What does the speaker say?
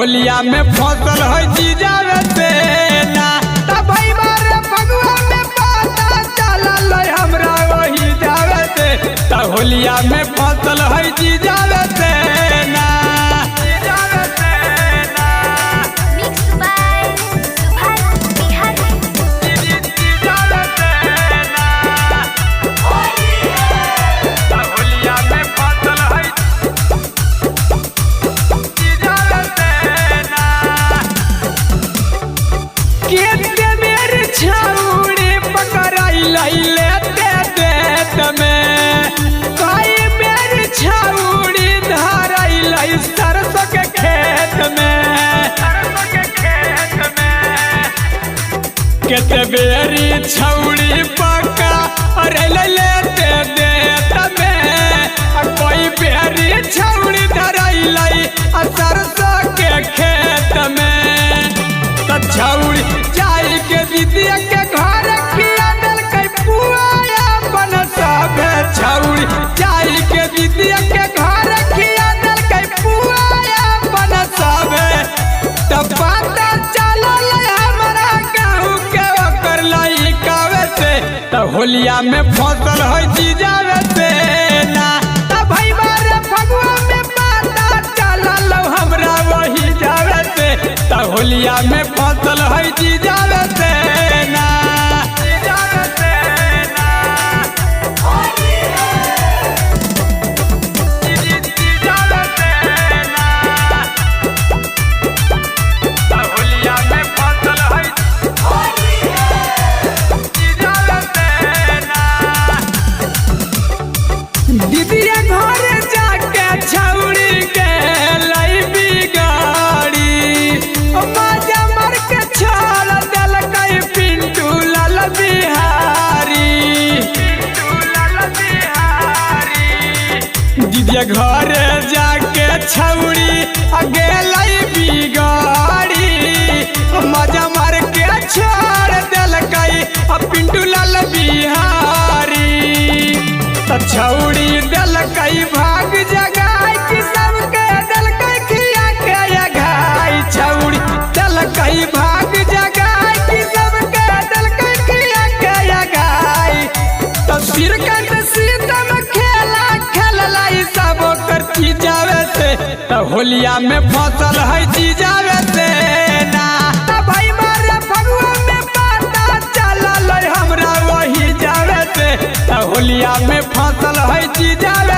होलिया में फसल है जीजावे से ना तब भाई मारे फगुआ में पता चलल हमरा वही जावे से तब होलिया में फसल है जीजावे से ना सरसों के खेत में केते बेरी छौड़ी पका अरे लेते देत में कोई बेरी छौड़ी धरैलै सरसों के खेत में त छौड़ी जाई के दीदिया के घर किया देलकै पुआ अपन सब छौड़ी जाई के दीदिया के घर किया देलकै पुआ अपन सब तब पता चलल हमरा कहू के ओकर लइकावे से त होलिया में फसल है जीजावे से ना तब भाई मारे फगुआ में पता चलल हमरा वही जावे से त होलिया में फसल है जीजावे से ना दीदिया घर जाके छौड़ी के लैबी गाड़ी मजा मर के छोड़ देलकै पिंटू लाल बिहारी दीदिया घर जाके छौड़ी गेलै बिगाड़ी मजा मर के छोड़ देलकै पिंटू लाल बिहारी छौड़ी देलकै भाग जगाई कि सबके देलकै खिया के घाई छौड़ी देलकै भाग जगाई कि सबके देलकै खिया के घाई तो सिरकंड सीतम खेला खेललै सब ओकर जीजावे से तो होलिया में फसल है जीजावे से ना तब भाई मारे फगुआ में पता चलल हमरा वही जावे से होलिया में फसल है जीजावे